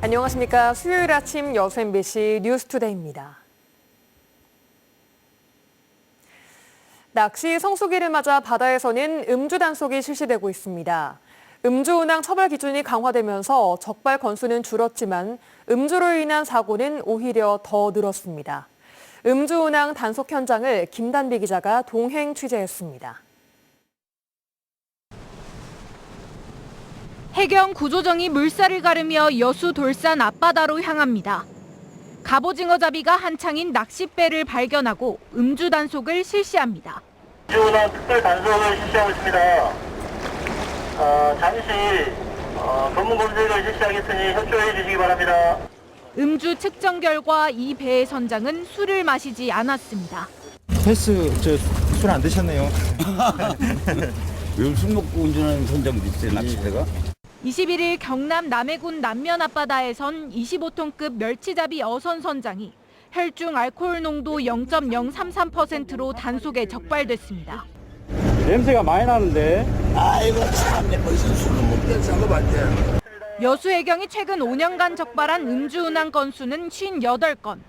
안녕하십니까. 수요일 아침 여수 MBC 뉴스투데이입니다. 낚시 성수기를 맞아 바다에서는 음주 단속이 실시되고 있습니다. 음주 운항 처벌 기준이 강화되면서 적발 건수는 줄었지만 음주로 인한 사고는 오히려 더 늘었습니다. 음주 운항 단속 현장을 김단비 기자가 동행 취재했습니다. 해경 구조정이 물살을 가르며 여수 돌산 앞바다로 향합니다. 갑오징어잡이가 한창인 낚싯배를 발견하고 음주 단속을 실시합니다. 음주 운항 특별 단속을 실시하고 있습니다. 잠시 검문 검색을 실시하겠으니 협조해 주시기 바랍니다. 음주 측정 결과 이 배의 선장은 술을 마시지 않았습니다. 술 안 드셨네요. 왜 술 먹고 운전하는 선장도 있어요, 낚시배가? 21일 경남 남해군 남면 앞바다에선 25톤급 멸치잡이 어선 선장이 혈중 알코올 농도 0.033%로 단속에 적발됐습니다. 냄새가 많이 나는데. 아이고 참내 벌써 술도 먹게 작업할 때. 여수해경이 최근 5년간 적발한 음주운항 건수는 58건.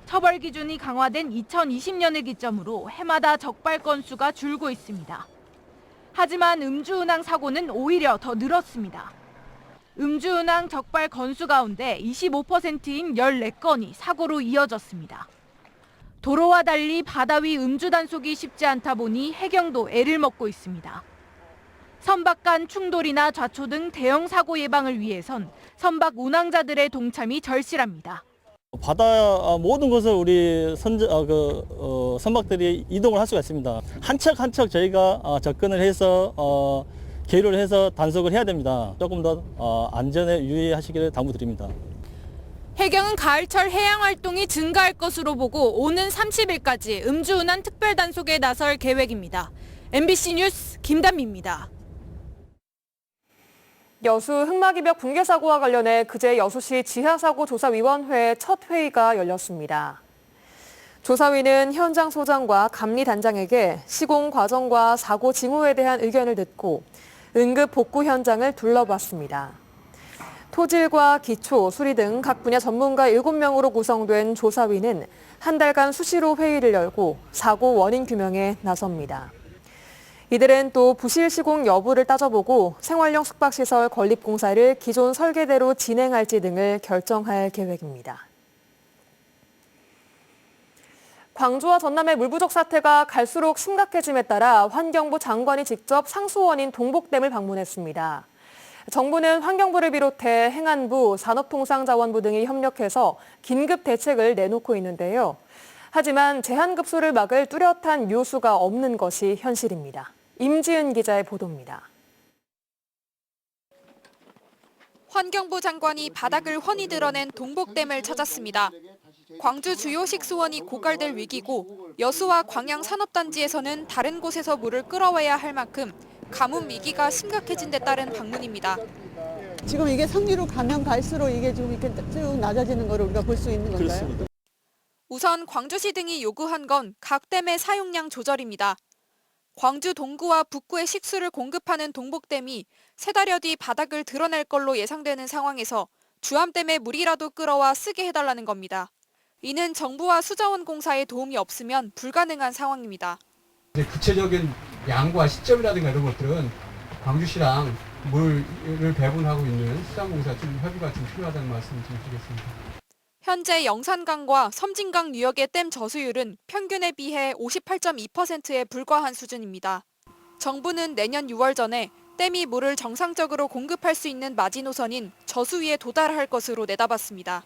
처벌 기준이 강화된 2020년을 기점으로 해마다 적발 건수가 줄고 있습니다. 하지만 음주운항 사고는 오히려 더 늘었습니다. 음주운항 적발 건수 가운데 25%인 14건이 사고로 이어졌습니다. 도로와 달리 바다 위 음주 단속이 쉽지 않다 보니 해경도 애를 먹고 있습니다. 선박 간 충돌이나 좌초 등 대형 사고 예방을 위해선 선박 운항자들의 동참이 절실합니다. 바다 모든 곳을 우리 선박들이 이동을 할 수가 있습니다. 한 척 한 척 저희가 접근을 해서 계류를 해서 단속을 해야 됩니다. 조금 더 안전에 유의하시기를 당부드립니다. 해경은 가을철 해양 활동이 증가할 것으로 보고 오는 30일까지 음주운항 특별 단속에 나설 계획입니다. MBC 뉴스 김단미입니다. 여수 흑마기벽 붕괴 사고와 관련해 그제 여수시 지하사고 조사위원회 첫 회의가 열렸습니다. 조사위는 현장 소장과 감리 단장에게 시공 과정과 사고 징후에 대한 의견을 듣고 응급 복구 현장을 둘러봤습니다. 토질과 기초, 수리 등 각 분야 전문가 7명으로 구성된 조사위는 한 달간 수시로 회의를 열고 사고 원인 규명에 나섭니다. 이들은 또 부실 시공 여부를 따져보고 생활형 숙박시설 건립공사를 기존 설계대로 진행할지 등을 결정할 계획입니다. 광주와 전남의 물 부족 사태가 갈수록 심각해짐에 따라 환경부 장관이 직접 상수원인 동복댐을 방문했습니다. 정부는 환경부를 비롯해 행안부, 산업통상자원부 등이 협력해서 긴급 대책을 내놓고 있는데요. 하지만 제한급수를 막을 뚜렷한 묘수가 없는 것이 현실입니다. 임지은 기자의 보도입니다. 환경부 장관이 바닥을 훤히 드러낸 동복댐을 찾았습니다. 광주 주요 식수원이 고갈될 위기고 여수와 광양 산업단지에서는 다른 곳에서 물을 끌어와야 할 만큼 가뭄 위기가 심각해진 데 따른 방문입니다. 지금 이게 상류로 가면 갈수록 이게 좀 이렇게 쭉 낮아지는 걸 우리가 볼 수 있는 건가요? 그렇습니다. 우선 광주시 등이 요구한 건 각 댐의 사용량 조절입니다. 광주 동구와 북구에 식수를 공급하는 동복댐이 세 달여 뒤 바닥을 드러낼 걸로 예상되는 상황에서 주암댐에 물이라도 끌어와 쓰게 해달라는 겁니다. 이는 정부와 수자원공사의 도움이 없으면 불가능한 상황입니다. 구체적인 양과 시점이라든가 이런 것들은 광주시랑 물을 배분하고 있는 수자원공사 좀 협의가 좀 필요하다는 말씀을 좀 드리겠습니다. 현재 영산강과 섬진강 유역의 댐 저수율은 평균에 비해 58.2%에 불과한 수준입니다. 정부는 내년 6월 전에 댐이 물을 정상적으로 공급할 수 있는 마지노선인 저수위에 도달할 것으로 내다봤습니다.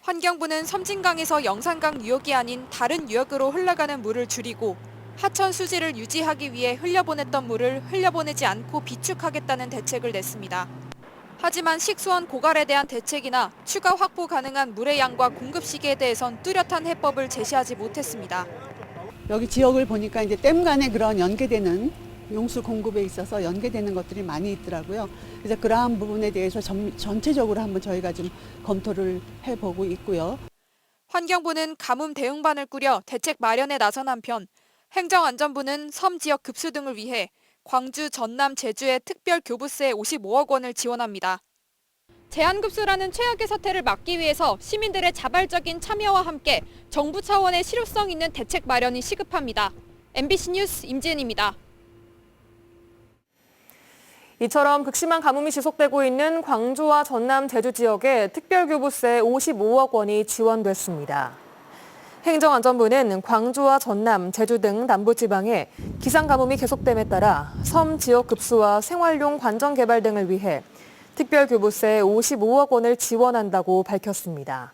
환경부는 섬진강에서 영산강 유역이 아닌 다른 유역으로 흘러가는 물을 줄이고 하천 수질을 유지하기 위해 흘려보냈던 물을 흘려보내지 않고 비축하겠다는 대책을 냈습니다. 하지만 식수원 고갈에 대한 대책이나 추가 확보 가능한 물의 양과 공급 시기에 대해선 뚜렷한 해법을 제시하지 못했습니다. 여기 지역을 보니까 이제 댐 간에 그런 연계되는 용수 공급에 있어서 연계되는 것들이 많이 있더라고요. 그래서 그러한 부분에 대해서 전체적으로 한번 저희가 좀 검토를 해보고 있고요. 환경부는 가뭄 대응반을 꾸려 대책 마련에 나선 한편 행정안전부는 섬 지역 급수 등을 위해 광주, 전남, 제주에 특별 교부세 55억 원을 지원합니다. 제한급수라는 최악의 사태를 막기 위해서 시민들의 자발적인 참여와 함께 정부 차원의 실효성 있는 대책 마련이 시급합니다. MBC 뉴스 임지은입니다. 이처럼 극심한 가뭄이 지속되고 있는 광주와 전남, 제주 지역에 특별교부세 55억 원이 지원됐습니다. 행정안전부는 광주와 전남, 제주 등 남부지방에 기상가뭄이 계속됨에 따라 섬 지역 급수와 생활용 관정 개발 등을 위해 특별교부세 55억 원을 지원한다고 밝혔습니다.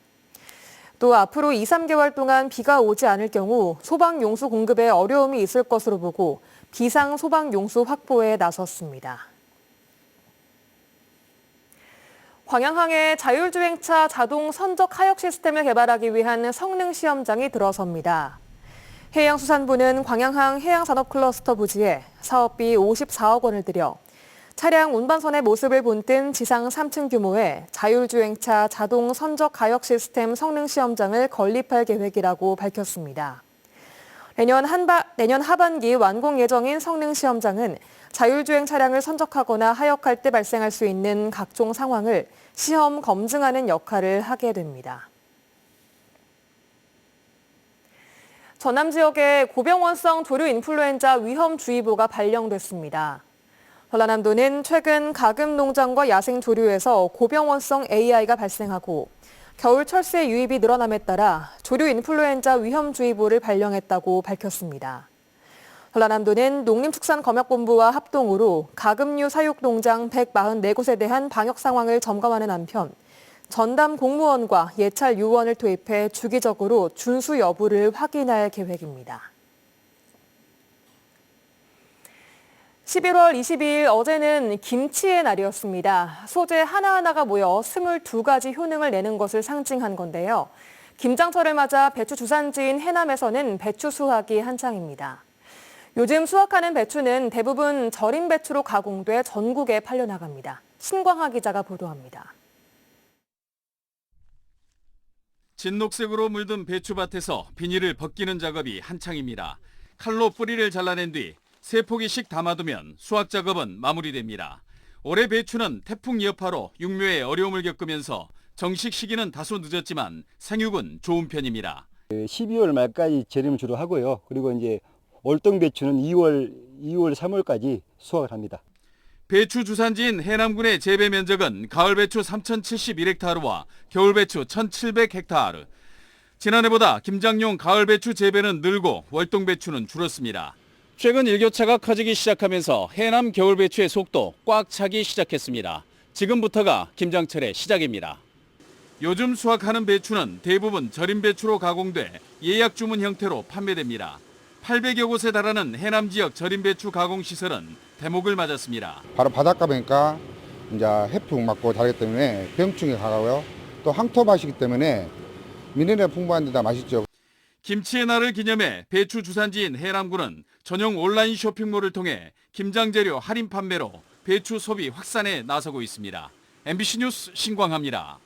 또 앞으로 2, 3개월 동안 비가 오지 않을 경우 소방용수 공급에 어려움이 있을 것으로 보고 비상 소방용수 확보에 나섰습니다. 광양항에 자율주행차 자동 선적 하역 시스템을 개발하기 위한 성능 시험장이 들어섭니다. 해양수산부는 광양항 해양산업클러스터 부지에 사업비 54억 원을 들여 차량 운반선의 모습을 본뜬 지상 3층 규모의 자율주행차 자동 선적 하역 시스템 성능 시험장을 건립할 계획이라고 밝혔습니다. 내년 하반기 완공 예정인 성능 시험장은 자율주행 차량을 선적하거나 하역할 때 발생할 수 있는 각종 상황을 시험 검증하는 역할을 하게 됩니다. 전남 지역에 고병원성 조류 인플루엔자 위험주의보가 발령됐습니다. 전라남도는 최근 가금 농장과 야생 조류에서 고병원성 AI가 발생하고 겨울 철새 유입이 늘어남에 따라 조류 인플루엔자 위험주의보를 발령했다고 밝혔습니다. 전라남도는 농림축산검역본부와 합동으로 가금류 사육 농장 144곳에 대한 방역 상황을 점검하는 한편 전담 공무원과 예찰 요원을 투입해 주기적으로 준수 여부를 확인할 계획입니다. 11월 22일 어제는 김치의 날이었습니다. 소재 하나하나가 모여 22가지 효능을 내는 것을 상징한 건데요. 김장철을 맞아 배추 주산지인 해남에서는 배추 수확이 한창입니다. 요즘 수확하는 배추는 대부분 절임 배추로 가공돼 전국에 팔려나갑니다. 신광하 기자가 보도합니다. 진녹색으로 물든 배추밭에서 비닐을 벗기는 작업이 한창입니다. 칼로 뿌리를 잘라낸 뒤 3포기씩 담아두면 수확 작업은 마무리됩니다. 올해 배추는 태풍 여파로 육묘에 어려움을 겪으면서 정식 시기는 다소 늦었지만 생육은 좋은 편입니다. 12월 말까지 재림을 주로 하고요. 그리고 이제 월동 배추는 2월, 3월까지 수확을 합니다. 배추 주산지인 해남군의 재배 면적은 가을 배추 3,071헥타르와 겨울 배추 1,700헥타르. 지난해보다 김장용 가을 배추 재배는 늘고 월동 배추는 줄었습니다. 최근 일교차가 커지기 시작하면서 해남 겨울 배추의 속도 꽉 차기 시작했습니다. 지금부터가 김장철의 시작입니다. 요즘 수확하는 배추는 대부분 절임 배추로 가공돼 예약 주문 형태로 판매됩니다. 800여 곳에 달하는 해남 지역 절임 배추 가공 시설은 대목을 맞았습니다. 바로 바닷가 보니까 이제 해풍 맞고 다르기 때문에 병충해 강하고요. 또 항토 맛이기 때문에 미네랄 풍부한 데다 맛있죠. 김치의 날을 기념해 배추 주산지인 해남군은 전용 온라인 쇼핑몰을 통해 김장재료 할인 판매로 배추 소비 확산에 나서고 있습니다. MBC 뉴스 신광하입니다.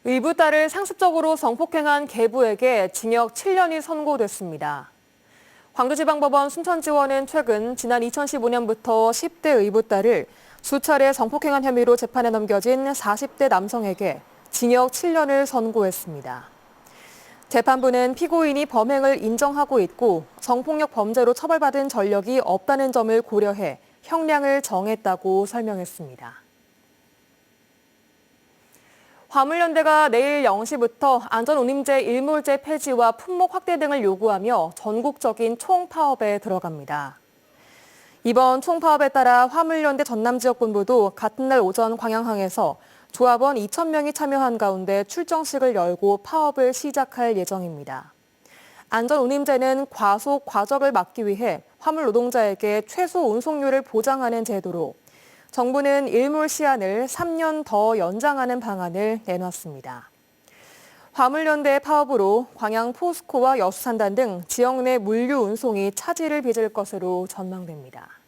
의붓딸을 상습적으로 성폭행한 계부에게 징역 7년이 선고됐습니다. 광주지방법원 순천지원은 최근 지난 2015년부터 10대 의붓딸을 수차례 성폭행한 혐의로 재판에 넘겨진 40대 남성에게 징역 7년을 선고했습니다. 재판부는 피고인이 범행을 인정하고 있고 성폭력 범죄로 처벌받은 전력이 없다는 점을 고려해 형량을 정했다고 설명했습니다. 화물연대가 내일 0시부터 안전운임제 일몰제 폐지와 품목 확대 등을 요구하며 전국적인 총파업에 들어갑니다. 이번 총파업에 따라 화물연대 전남지역본부도 같은 날 오전 광양항에서 조합원 2,000명이 참여한 가운데 출정식을 열고 파업을 시작할 예정입니다. 안전운임제는 과속, 과적을 막기 위해 화물 노동자에게 최소 운송료를 보장하는 제도로 정부는 일몰 시한을 3년 더 연장하는 방안을 내놨습니다. 화물연대의 파업으로 광양 포스코와 여수산단 등 지역 내 물류 운송이 차질을 빚을 것으로 전망됩니다.